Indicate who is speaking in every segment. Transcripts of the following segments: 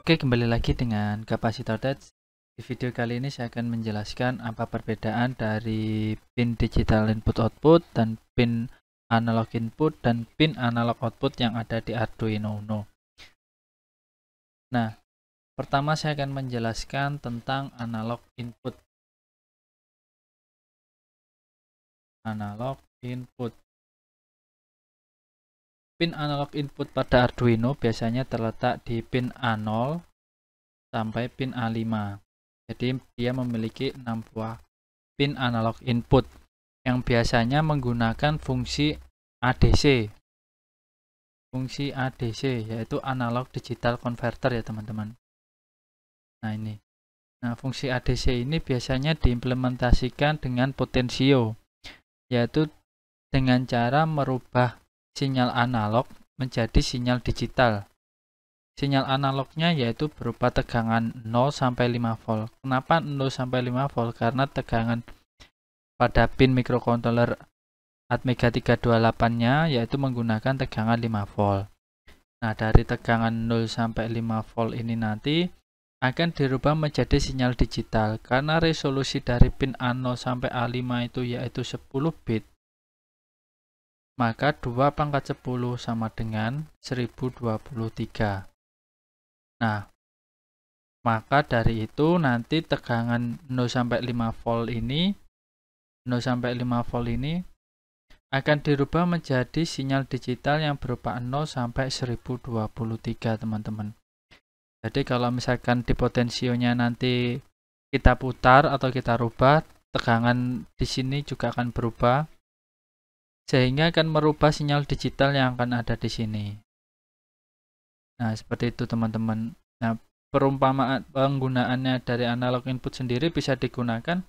Speaker 1: Oke, kembali lagi dengan Kapasitor Touch. Di video kali ini saya akan menjelaskan apa perbedaan dari pin digital input output dan pin analog input dan pin analog output yang ada di Arduino Uno. Nah, pertama saya akan menjelaskan tentang analog input. Analog input. Pin analog input pada Arduino biasanya terletak di pin A0 sampai pin A5. Jadi dia memiliki 6 buah pin analog input yang biasanya menggunakan fungsi ADC. Fungsi ADC yaitu analog digital converter ya teman-teman. Nah ini. Nah, fungsi ADC ini biasanya diimplementasikan dengan potensio, yaitu dengan cara merubah sinyal analog menjadi sinyal digital. Sinyal analognya yaitu berupa tegangan 0 sampai 5 volt. Kenapa 0 sampai 5 volt? Karena tegangan pada pin microcontroller Atmega 328-nya yaitu menggunakan tegangan 5 volt. Nah, dari tegangan 0 sampai 5 volt ini nanti akan dirubah menjadi sinyal digital. Karena resolusi dari pin A0 sampai A5 itu yaitu 10 bit. Maka 2 pangkat 10 sama dengan 1023. Nah, maka dari itu nanti tegangan 0 sampai 5 volt ini 0 sampai 5 volt ini akan dirubah menjadi sinyal digital yang berupa 0 sampai 1023 teman-teman. Jadi kalau misalkan di potensionya nanti kita putar atau kita rubah, tegangan di sini juga akan berubah sehingga akan merubah sinyal digital yang akan ada di sini. Nah, seperti itu teman-teman. Nah, perumpamaan penggunaannya dari analog input sendiri bisa digunakan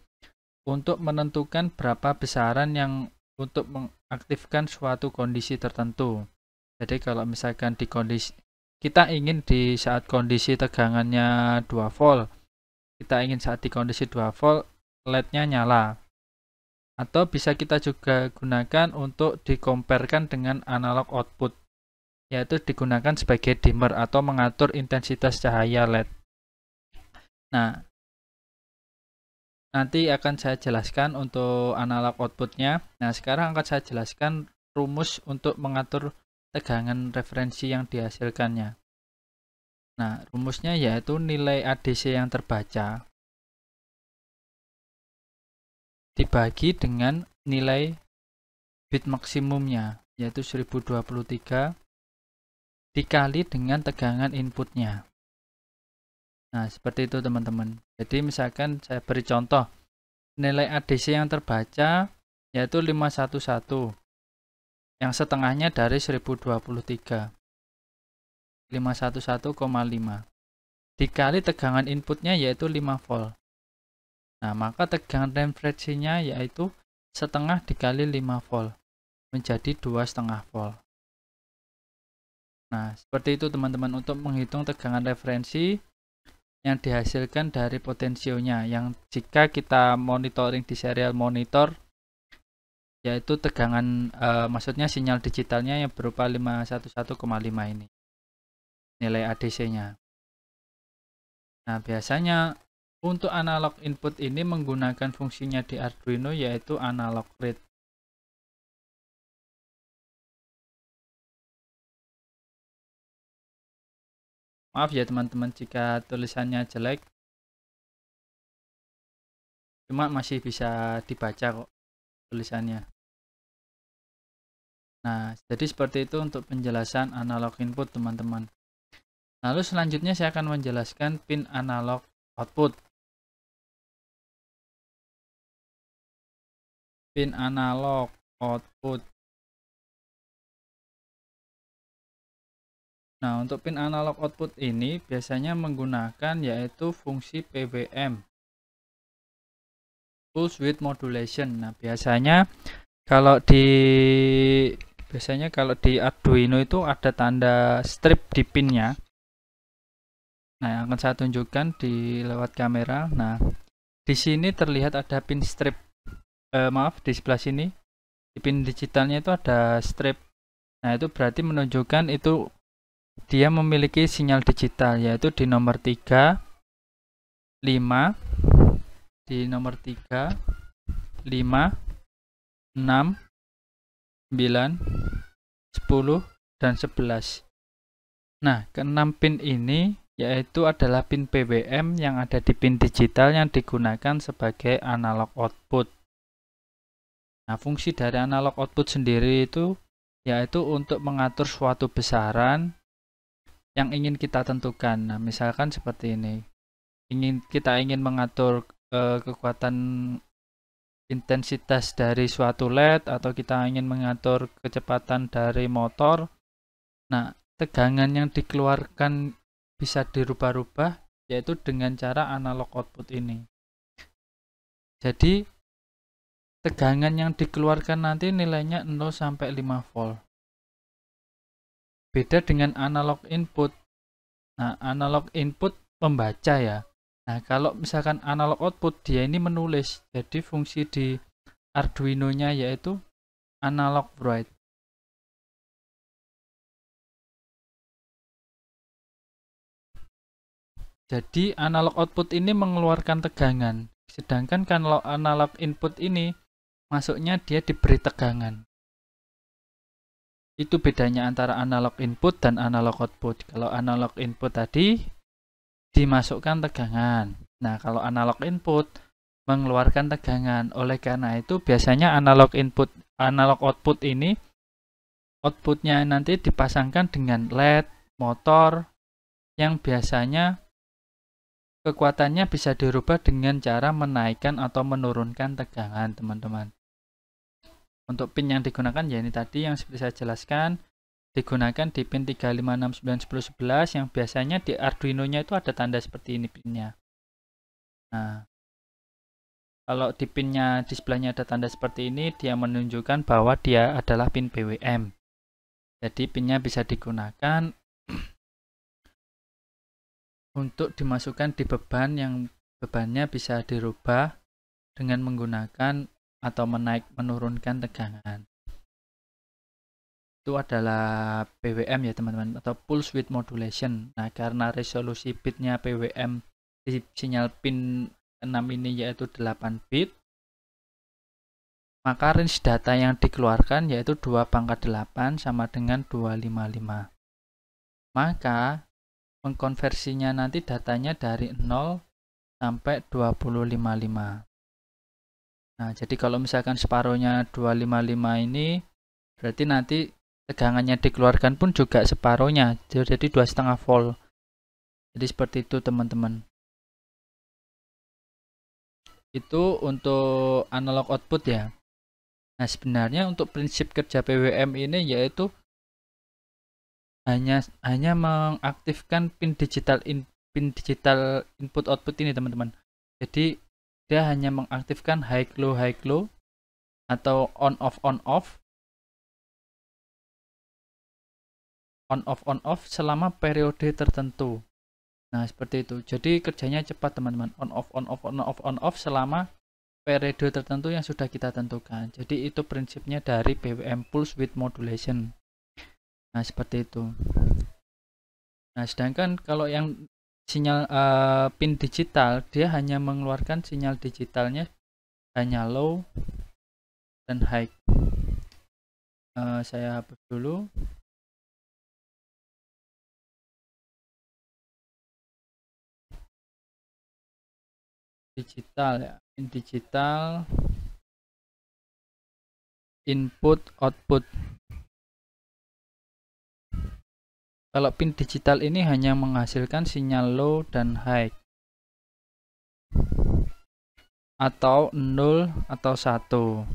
Speaker 1: untuk menentukan berapa besaran yang untuk mengaktifkan suatu kondisi tertentu. Jadi kalau misalkan di kondisi kita ingin di saat kondisi tegangannya 2 volt, kita ingin saat di kondisi 2 volt LED-nya nyala. Atau bisa kita juga gunakan untuk dikomparkan dengan analog output, yaitu digunakan sebagai dimmer atau mengatur intensitas cahaya LED. Nah, nanti akan saya jelaskan untuk analog outputnya. Nah, sekarang akan saya jelaskan rumus untuk mengatur tegangan referensi yang dihasilkannya. Nah, rumusnya yaitu nilai ADC yang terbaca dibagi dengan nilai bit maksimumnya, yaitu 1023 dikali dengan tegangan inputnya. Nah, seperti itu teman-teman. Jadi misalkan saya beri contoh, nilai ADC yang terbaca yaitu 511, yang setengahnya dari 1023, 511,5 dikali tegangan inputnya yaitu 5 volt. Nah, maka tegangan referensinya yaitu setengah dikali 5 volt menjadi 2,5 volt. Nah, seperti itu teman-teman untuk menghitung tegangan referensi yang dihasilkan dari potensionya, yang jika kita monitoring di serial monitor yaitu tegangan maksudnya sinyal digitalnya yang berupa 511,5 ini nilai ADC-nya. Nah, biasanya untuk analog input ini menggunakan fungsinya di Arduino yaitu analog read. Maaf ya teman-teman jika tulisannya jelek, cuma masih bisa dibaca kok tulisannya. Nah, jadi seperti itu untuk penjelasan analog input teman-teman. Lalu selanjutnya saya akan menjelaskan pin analog output. Pin analog output. Nah, untuk pin analog output ini biasanya menggunakan yaitu fungsi PWM, pulse width modulation. Nah, biasanya kalau di Arduino itu ada tanda strip di pinnya. Nah, yang akan saya tunjukkan di lewat kamera. Nah, di sini terlihat ada pin strip. Di sebelah sini di pin digitalnya itu ada strip. Nah, itu berarti menunjukkan itu dia memiliki sinyal digital, yaitu di nomor 3, 5, di nomor 3, 5, 6, 9, 10, dan 11. Nah, ke-6 pin ini yaitu adalah pin PWM yang ada di pin digital yang digunakan sebagai analog output. Nah, fungsi dari analog output sendiri itu yaitu untuk mengatur suatu besaran yang ingin kita tentukan. Nah, misalkan seperti ini. Kita ingin mengatur kekuatan intensitas dari suatu LED, atau kita ingin mengatur kecepatan dari motor. Nah, tegangan yang dikeluarkan bisa dirubah-rubah yaitu dengan cara analog output ini. Jadi tegangan yang dikeluarkan nanti nilainya 0 sampai 5 volt. Beda dengan analog input. Nah, analog input membaca ya. Nah, kalau misalkan analog output dia ini menulis. Jadi fungsi di Arduino-nya yaitu analog write. Jadi analog output ini mengeluarkan tegangan. Sedangkan kalau analog input ini masuknya dia diberi tegangan. Itu bedanya antara analog input dan analog output. Kalau analog input tadi dimasukkan tegangan. Nah, kalau analog input mengeluarkan tegangan. Oleh karena itu biasanya analog output ini outputnya nanti dipasangkan dengan LED, motor yang biasanya kekuatannya bisa dirubah dengan cara menaikkan atau menurunkan tegangan, teman-teman. Untuk pin yang digunakan ya ini tadi yang seperti saya jelaskan, digunakan di pin 3, 5, 6, 9, 10, 11 yang biasanya di Arduino-nya itu ada tanda seperti ini pinnya. Nah, kalau di pinnya di sebelahnya ada tanda seperti ini, dia menunjukkan bahwa dia adalah pin PWM. Jadi pinnya bisa digunakan untuk dimasukkan di beban yang bebannya bisa dirubah dengan menggunakan atau menurunkan tegangan. Itu adalah PWM ya teman-teman, atau pulse width modulation. Nah, karena resolusi bitnya PWM di sinyal pin 6 ini yaitu 8 bit, maka range data yang dikeluarkan yaitu 2^8 sama dengan 255. Maka mengkonversinya nanti datanya dari 0 sampai 2055. Nah, jadi kalau misalkan separuhnya 255 ini berarti nanti tegangannya dikeluarkan pun juga separuhnya, jadi 2,5 volt. Jadi seperti itu teman-teman. Itu untuk analog output ya. Nah, sebenarnya untuk prinsip kerja PWM ini yaitu hanya mengaktifkan pin digital input output ini teman-teman. Jadi dia hanya mengaktifkan high low atau on off selama periode tertentu. Nah, seperti itu. Jadi kerjanya cepat teman-teman. On off selama periode tertentu yang sudah kita tentukan. Jadi itu prinsipnya dari PWM pulse width modulation. Nah, seperti itu. Nah, sedangkan kalau yang sinyal pin digital, dia hanya mengeluarkan sinyal digitalnya hanya low dan high. Saya hapus dulu. Digital ya, pin digital input output. Kalau pin digital ini hanya menghasilkan sinyal low dan high, atau 0 atau 1.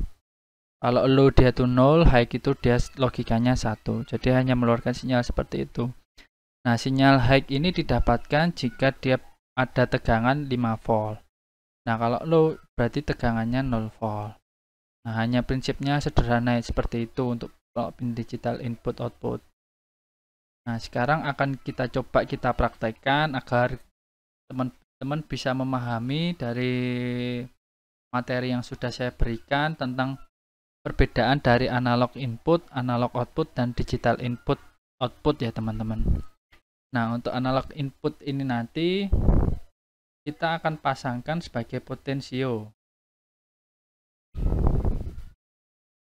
Speaker 1: Kalau low dia itu 0, high itu dia logikanya 1. Jadi hanya mengeluarkan sinyal seperti itu. Nah, sinyal high ini didapatkan jika dia ada tegangan 5 volt. Nah, kalau low berarti tegangannya 0 volt. Nah, hanya prinsipnya sederhana seperti itu untuk pin digital input output. Nah, sekarang akan kita coba kita praktekkan agar teman-teman bisa memahami dari materi yang sudah saya berikan tentang perbedaan dari analog input, analog output, dan digital input output ya teman-teman. Nah, untuk analog input ini nanti kita akan pasangkan sebagai potensio.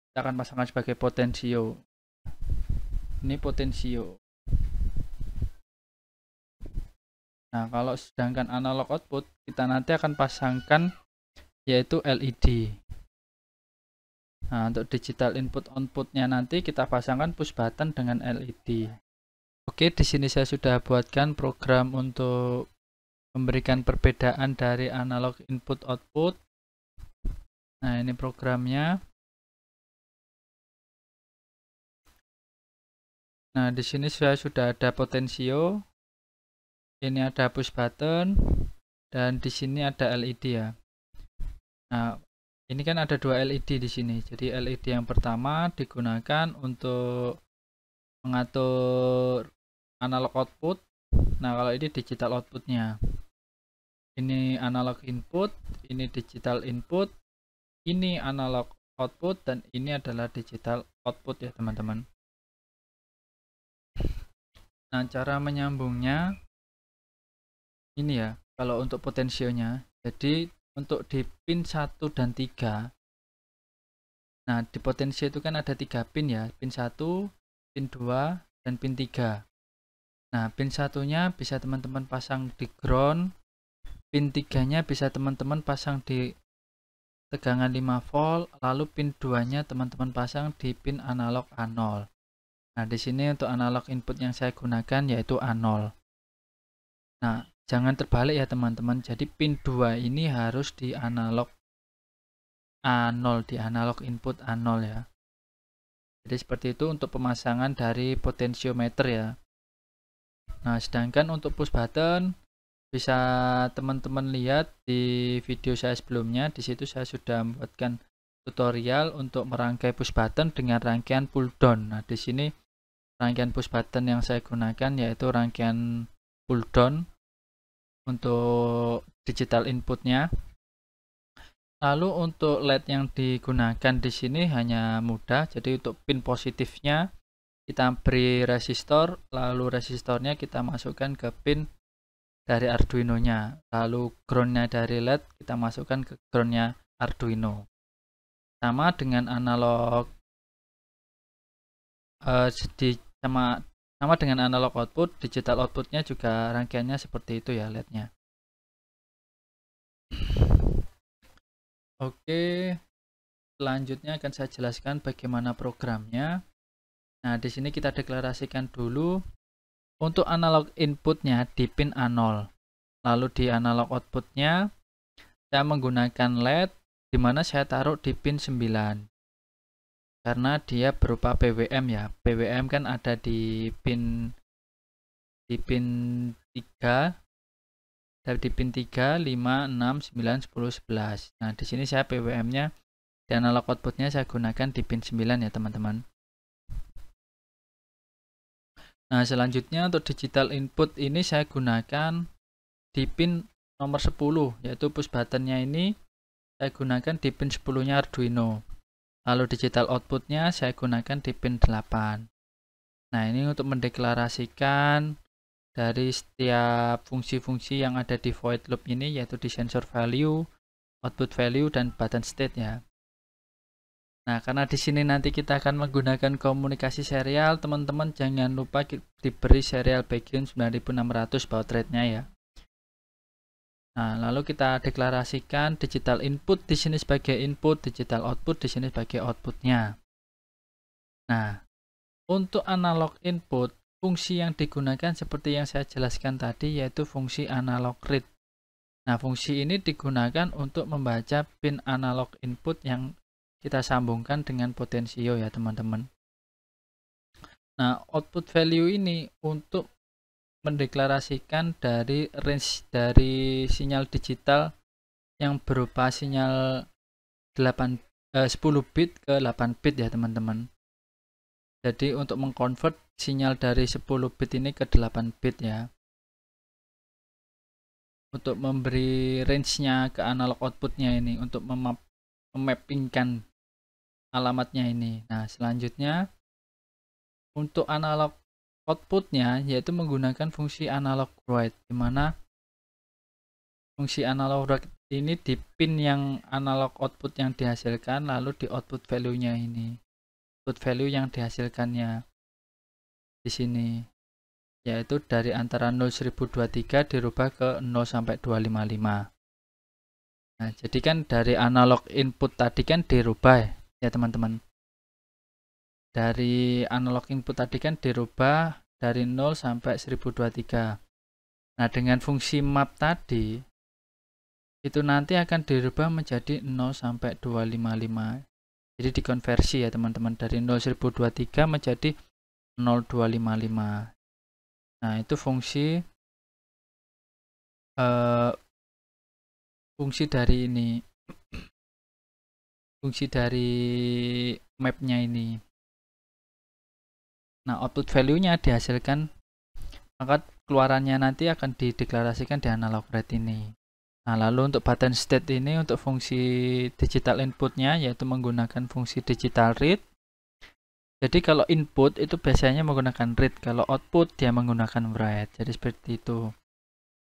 Speaker 1: Kita akan pasangkan sebagai potensio. Ini potensio. Nah, kalau sedangkan analog output kita nanti akan pasangkan yaitu LED. Nah, untuk digital input outputnya nanti kita pasangkan push button dengan LED. Oke, di sini saya sudah buatkan program untuk memberikan perbedaan dari analog input output. Nah, ini programnya. Nah, di sini saya sudah ada potensio. Ini ada push button dan di sini ada LED ya. Nah, ini kan ada dua LED di sini. Jadi LED yang pertama digunakan untuk mengatur analog output. Nah, kalau ini digital outputnya. Ini analog input, ini digital input, ini analog output, dan ini adalah digital output ya teman-teman. Nah, cara menyambungnya ini ya, kalau untuk potensionya. Jadi untuk di pin 1 dan 3. Nah, di potensio itu kan ada 3 pin ya, pin 1, pin 2, dan pin 3. Nah, pin satunya bisa teman-teman pasang di ground, pin 3-nya bisa teman-teman pasang di tegangan 5 volt, lalu pin 2-nya teman-teman pasang di pin analog A0. Nah, di sini untuk analog input yang saya gunakan yaitu A0. Nah, jangan terbalik ya teman-teman. Jadi pin 2 ini harus di analog A0, di analog input A0 ya. Jadi seperti itu untuk pemasangan dari potentiometer ya. Nah, sedangkan untuk push button bisa teman-teman lihat di video saya sebelumnya. Di situ saya sudah membuatkan tutorial untuk merangkai push button dengan rangkaian pull down. Nah, di sini rangkaian push button yang saya gunakan yaitu rangkaian pull down untuk digital inputnya. Lalu untuk LED yang digunakan di sini hanya mudah. Jadi untuk pin positifnya kita beri resistor, lalu resistornya kita masukkan ke pin dari Arduino-nya. Lalu ground-nya dari LED kita masukkan ke ground-nya Arduino. Sama dengan analog sama dengan analog output, digital outputnya juga rangkaiannya seperti itu ya LED-nya. Oke, selanjutnya akan saya jelaskan bagaimana programnya. Nah, di sini kita deklarasikan dulu untuk analog inputnya di pin A0. Lalu di analog outputnya saya menggunakan LED di mana saya taruh di pin 9. Karena dia berupa PWM ya. PWM kan ada di pin 3. Di pin 3, 5, 6, 9, 10, 11. Nah, di sini saya PWM-nya di analog outputnya saya gunakan di pin 9 ya, teman-teman. Nah, selanjutnya untuk digital input ini saya gunakan di pin nomor 10, yaitu push buttonnya ini saya gunakan di pin 10-nya Arduino. Lalu digital outputnya saya gunakan di pin 8. Nah, ini untuk mendeklarasikan dari setiap fungsi-fungsi yang ada di void loop ini, yaitu di sensor value, output value, dan button state ya. Nah, karena di sini nanti kita akan menggunakan komunikasi serial, teman-teman jangan lupa diberi serial background 9600 baud rate-nya ya. Nah, lalu kita deklarasikan digital input di sini sebagai input, digital output di sini sebagai outputnya. Nah, untuk analog input, fungsi yang digunakan seperti yang saya jelaskan tadi yaitu fungsi analog read. Nah, fungsi ini digunakan untuk membaca pin analog input yang kita sambungkan dengan potensio ya teman-teman. Nah, output value ini untuk mendeklarasikan dari range dari sinyal digital yang berupa sinyal 10 bit ke 8 bit ya teman-teman. Jadi untuk mengkonvert sinyal dari 10 bit ini ke 8 bit ya. Untuk memberi range-nya ke analog outputnya ini, untuk memappingkan alamatnya ini. Nah, selanjutnya untuk analog outputnya yaitu menggunakan fungsi analog write, di mana fungsi analog write ini di pin yang analog output yang dihasilkan, lalu di output value-nya ini, output value yang dihasilkannya di sini, yaitu dari antara 0.1023 dirubah ke 0 sampai 255. Nah, jadi kan dari analog input tadi kan dirubah ya teman-teman. Dari analog input tadi kan dirubah dari 0 sampai 1023. Nah, dengan fungsi map tadi itu nanti akan dirubah menjadi 0 sampai 255. Jadi dikonversi ya teman-teman, dari 0.1023 menjadi 0255. Nah, itu fungsi dari ini, fungsi dari mapnya ini. Nah, output value-nya dihasilkan, maka keluarannya nanti akan dideklarasikan di analog write ini. Nah, lalu untuk button state ini untuk fungsi digital inputnya yaitu menggunakan fungsi digital read. Jadi kalau input itu biasanya menggunakan read, kalau output dia menggunakan write. Jadi seperti itu.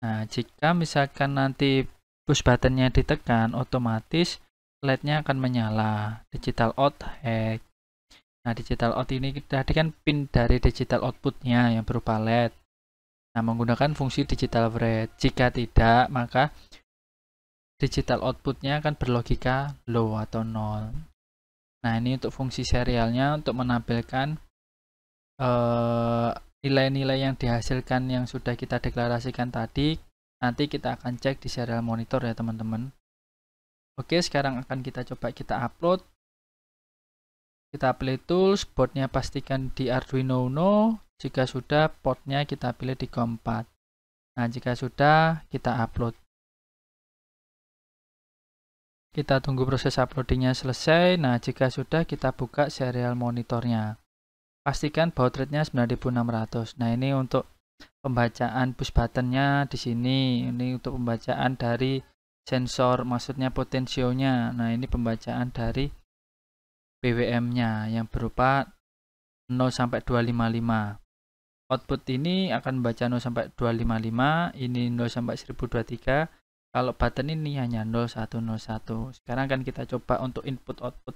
Speaker 1: Nah, jika misalkan nanti push buttonnya ditekan, otomatis LED-nya akan menyala. Digital out hack. Nah, digital out ini tadi kan pin dari digital outputnya yang berupa LED. Nah, menggunakan fungsi digital write. Jika tidak, maka digital outputnya akan berlogika low atau 0. Nah, ini untuk fungsi serialnya untuk menampilkan nilai-nilai yang dihasilkan yang sudah kita deklarasikan tadi. Nanti kita akan cek di serial monitor ya teman-teman. Oke, sekarang akan kita coba kita upload. Kita pilih tools, boardnya pastikan di Arduino Uno. Jika sudah, portnya kita pilih di COM4. Nah, jika sudah, kita upload. Kita tunggu proses uploadingnya selesai. Nah, jika sudah, kita buka serial monitornya. Pastikan baud rate-nya 9600. Nah, ini untuk pembacaan push button-nya di sini. Ini untuk pembacaan dari sensor, maksudnya potensionya. Nah, ini pembacaan dari PWM-nya yang berupa 0 sampai 255. Output ini akan membaca 0 sampai 255, ini 0 sampai 1023. Kalau button ini hanya 0101. Sekarang akan kita coba untuk input output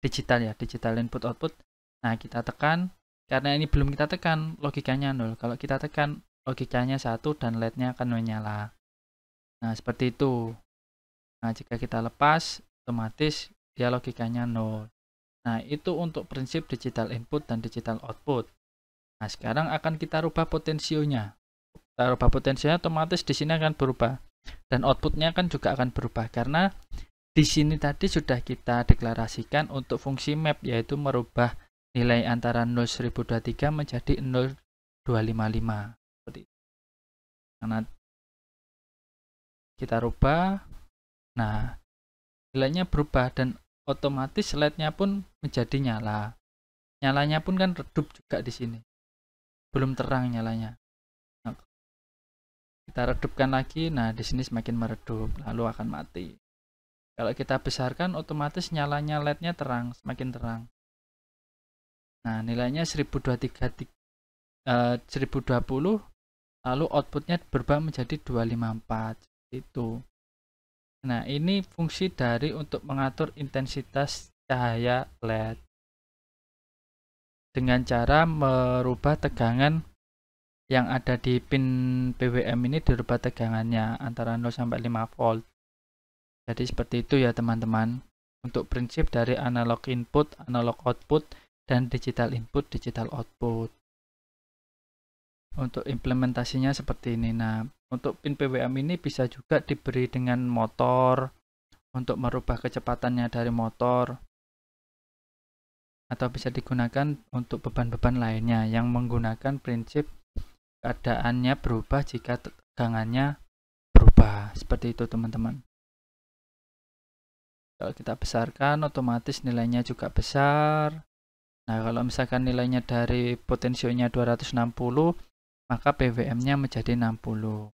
Speaker 1: digital ya, digital input output. Nah, kita tekan, karena ini belum kita tekan, logikanya 0. Kalau kita tekan, logikanya 1 dan LED-nya akan menyala. Nah, seperti itu. Nah, jika kita lepas, otomatis dia logikanya 0. Nah, itu untuk prinsip digital input dan digital output. Nah, sekarang akan kita rubah potensionya. Kita rubah potensinya, otomatis di sini akan berubah. Dan outputnya kan juga akan berubah karena di sini tadi sudah kita deklarasikan untuk fungsi map, yaitu merubah nilai antara 0.1023 menjadi 0255. Seperti itu. Karena kita rubah, nah nilainya berubah dan otomatis LED-nya pun menjadi nyala. Nyalanya pun kan redup juga di sini. Belum terang nyalanya. Nah, kita redupkan lagi, nah di sini semakin meredup, lalu akan mati. Kalau kita besarkan, otomatis nyalanya LED-nya terang, semakin terang. Nah, nilainya 1020, lalu outputnya berubah menjadi 254. Itu. Nah, ini fungsi dari untuk mengatur intensitas cahaya LED. Dengan cara merubah tegangan yang ada di pin PWM ini, dirubah tegangannya antara 0 sampai 5 volt. Jadi seperti itu ya teman-teman. Untuk prinsip dari analog input, analog output, dan digital input, digital output. Untuk implementasinya seperti ini. Nah, untuk pin PWM ini bisa juga diberi dengan motor untuk merubah kecepatannya dari motor, atau bisa digunakan untuk beban-beban lainnya yang menggunakan prinsip keadaannya berubah jika tegangannya berubah. Seperti itu teman-teman. Kalau kita besarkan, otomatis nilainya juga besar. Nah, kalau misalkan nilainya dari potensionya 260, maka PWM-nya menjadi 60.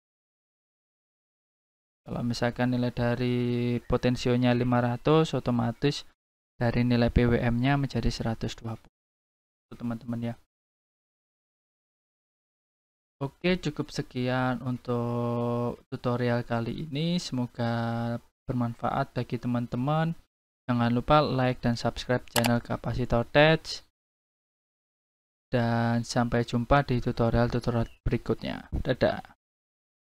Speaker 1: Kalau misalkan nilai dari potensionya 500, otomatis dari nilai PWM-nya menjadi 120. Itu teman-teman ya. Oke, cukup sekian untuk tutorial kali ini. Semoga bermanfaat bagi teman-teman. Jangan lupa like dan subscribe channel Kapasitor Tech. Dan sampai jumpa di tutorial-tutorial berikutnya. Dadah.